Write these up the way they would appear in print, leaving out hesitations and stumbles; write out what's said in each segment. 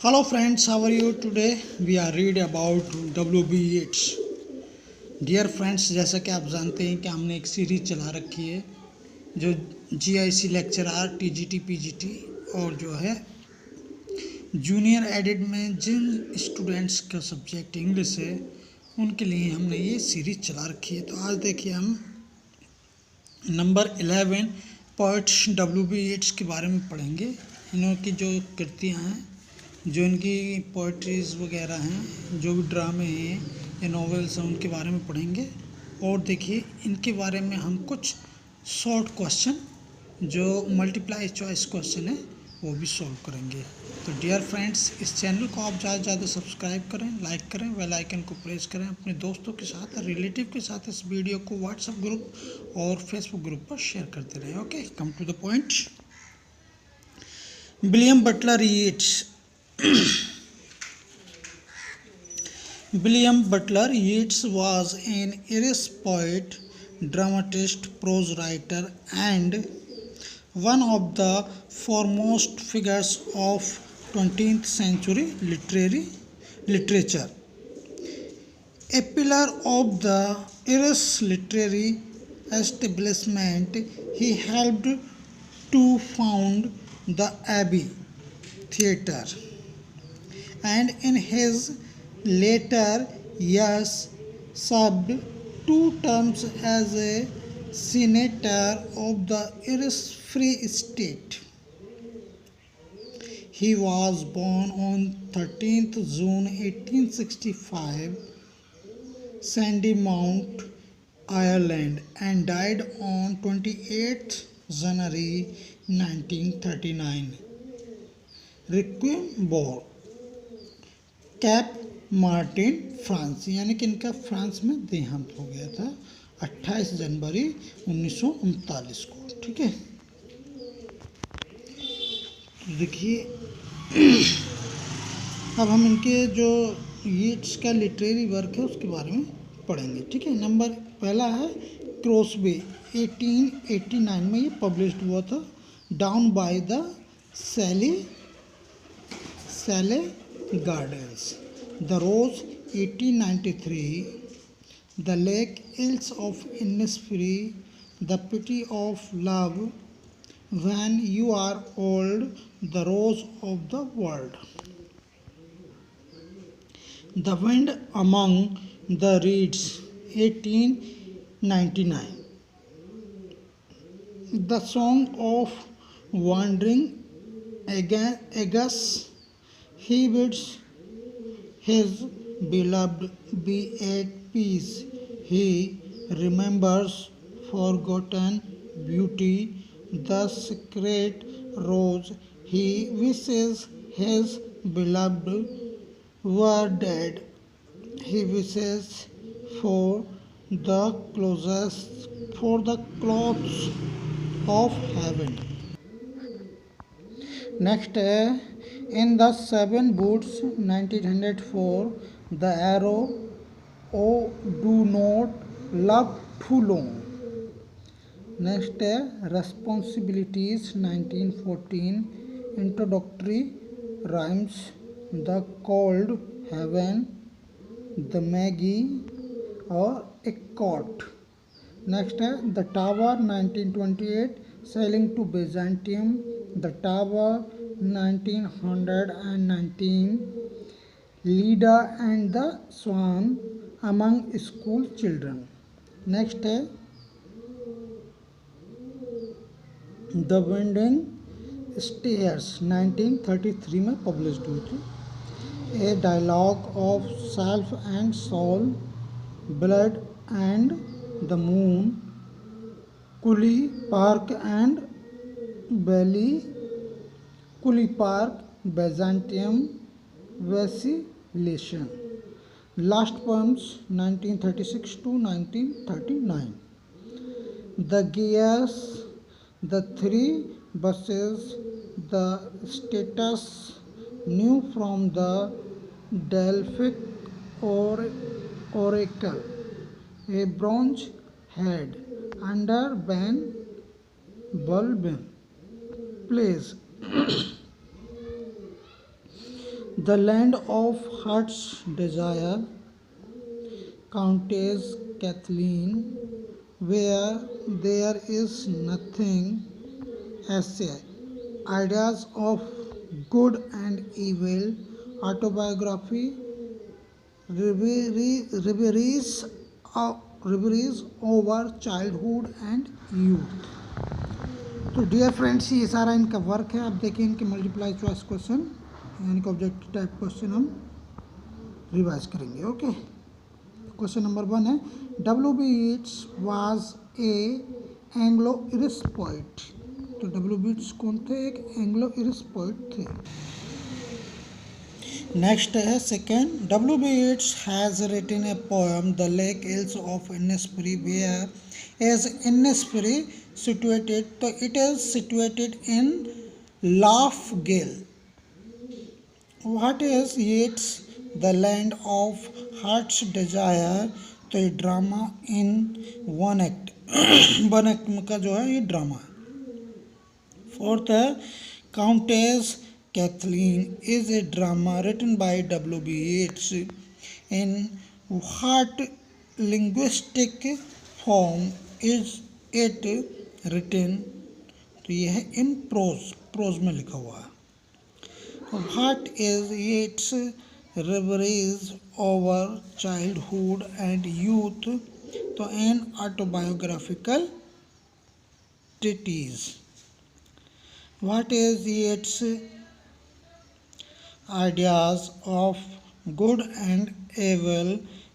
Hello friends, how are you today? We are read about WB Yeats. Dear friends, जैसा कि आप जानते हैं कि हमने एक सीरीज चला रखी है जो GIC लेक्चरर TGT PGT और जो है जूनियर एडिड में जिन स्टूडेंट्स का सब्जेक्ट इंग्लिश है उनके लिए हमने ये सीरीज चला रखी है। तो आज देखिए हम नंबर 11 पोइट्स WB येट्स के बारे में पढ़ेंगे। इनकी जो कृतियाँ हैं, जो इनकी पोइट्रीज़ वगैरह हैं, जो भी ड्रामे हैं या नॉवेल्स हैं, उनके बारे में पढ़ेंगे। और देखिए इनके बारे में हम कुछ शॉर्ट क्वेश्चन जो मल्टीप्लाई चॉइस क्वेश्चन है वो भी सॉल्व करेंगे। तो डियर फ्रेंड्स, इस चैनल को आप ज़्यादा से ज़्यादा सब्सक्राइब करें, लाइक करें, बेल आइकन को प्रेस करें, अपने दोस्तों के साथ, रिलेटिव के साथ इस वीडियो को व्हाट्सएप ग्रुप और फेसबुक ग्रुप पर शेयर करते रहें। Okay, come to the point. William Butler Yeats. William Butler Yeats was an Irish poet, dramatist, prose writer, and one of the foremost figures of 20th century literature. A pillar of the Irish literary establishment, he helped to found the Abbey Theatre, and in his later years served 2 terms as a senator of the Irish Free State. He was born on 13th June 1865, Sandymount, Ireland, and died on 28th January 1939. Roquebrune, Cap Martin, France, यानी कि इनका France में देहांत हो गया था 28 जनवरी 1939 को। ठीक है, तो देखिए अब हम इनके जो यीट्स का लिटरेरी वर्क है उसके बारे में पढ़ेंगे। ठीक है, नंबर पहला है क्रॉसबे, 1889 में ये पब्लिश्ड हुआ था। Down by the Salley Gardens, The Rose, 1893, The Lake Ills of Innisfree, The Pity of Love, When You Are Old, The Rose of the World, The Wind Among the Reeds, 1899, The Song of Wandering Aegis, He bids his beloved be at peace. He remembers forgotten beauty, the secret rose. He wishes his beloved were dead. He wishes for the clothes of heaven. Next, in the Seven Boots, 1904, The Arrow, Oh Do Not Love Too Long. Next, Responsibilities, 1914, Introductory Rhymes, The Cold Heaven, The Maggie or A Court. Next, The Tower, 1928, Sailing to Byzantium, The Tower, 1919, Leda and the Swan among school children. Next है The Winding Stairs, 1933 में published हुई थी। A Dialogue of Self and Soul, Blood and the Moon, Cooley Park and Cooley Park, Byzantium, Vacillation. Last Poems, 1936 to 1939. The Gears, The Three Buses, The Status, New from the Delphic Oracle, A Bronze Head, Under Ben Bulbin Plays, The land of heart's desire, Countess Kathleen, where there is nothing. Essay, ideas of good and evil, autobiography, reveries, reveries over childhood and youth. तो dear friends ये सारा इनका work है. आप देखिए इनके multiply choice question यानी कि ऑब्जेक्टिव टाइप क्वेश्चन हम रिवाइज करेंगे. ओके, क्वेश्चन नंबर 1 है W.B. Yeats was a Anglo Irish poet. तो W.B. Yeats कौन थे? एक एंग्लो इरिश पोइट थे. नेक्स्ट है second, W.B. Yeats has written a poem the lake इल्स of Innisfree where is Innisfree situated. तो it is situated in Loughgill. What is Yeats the land of heart's desire? तो ये drama in one act one act का जो है ये drama. Fourth है countess Cathleen is a drama written by W.B. Yeats. In what linguistic form is it written? तो ये है इन प्रोज में लिखा हुआ है. What is Yeats reveries over childhood and youth? तो an autobiographical treatise. What is Yeats ideas of good and evil?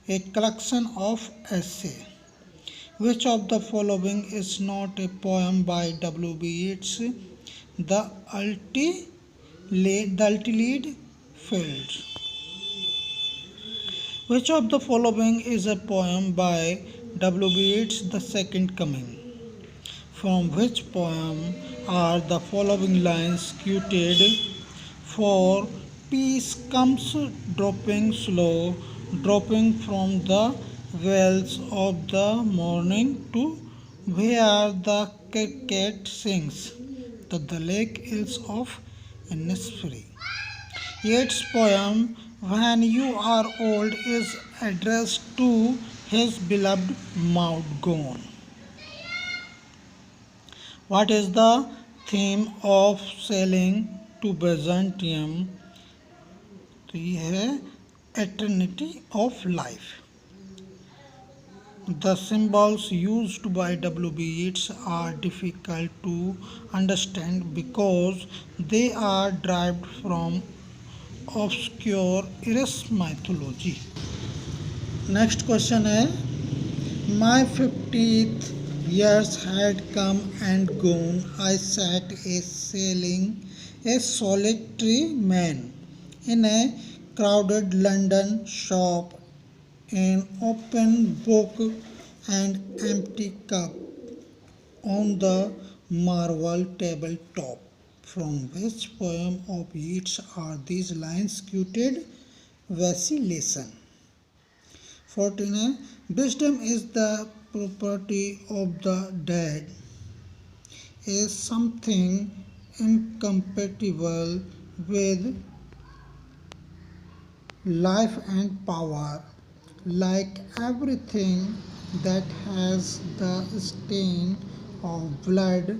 A collection of essay. Which of the following is not a poem by W.B. Yeats? The Ultilied Fields. Which of the following is a poem by W.B. Yeats? The Second Coming. From which poem are the following lines quoted? For peace comes dropping slow, dropping from the wells of the morning to where the cricket sings. The lake is of Innisfree. Yeats' poem When You Are Old is addressed to his beloved Maud Gonne. What is the theme of sailing to Byzantium? तो ये है eternity of life. The symbols used by W.B. Yeats are difficult to understand because they are derived from obscure Irish mythology. Next question है My 50th years had come and gone. I sat a sailing, a solitary man in a crowded London shop, an open book and empty cup on the marble tabletop. From which poem of Yeats are these lines quoted? Vacillation. 14. Wisdom is the property of the dead, is something incompatible with life and power, like everything that has the stain of blood,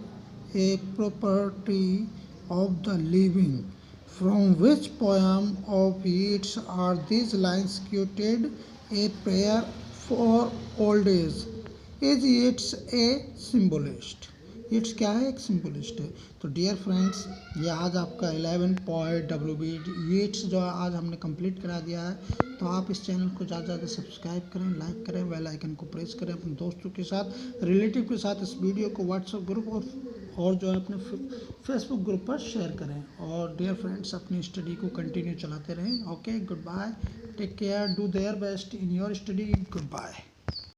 a property of the living. From which poem of Yeats are these lines quoted? A prayer for old age. Is Yeats a symbolist? Yeats क्या है? एक सिम्बलिस्ट है. तो dear friends ये आज आपका 11 point W.B. Yeats जो आज हमने कंप्लीट करा दिया है. तो आप इस चैनल को ज़्यादा से ज़्यादा सब्सक्राइब करें, लाइक करें, बेल आइकन को प्रेस करें, अपने दोस्तों के साथ, रिलेटिव के साथ इस वीडियो को व्हाट्सएप ग्रुप और जो है अपने फेसबुक ग्रुप पर शेयर करें. और डियर फ्रेंड्स अपनी स्टडी को कंटिन्यू चलाते रहें. Okay, goodbye, take care, do their best in your study. Good bye.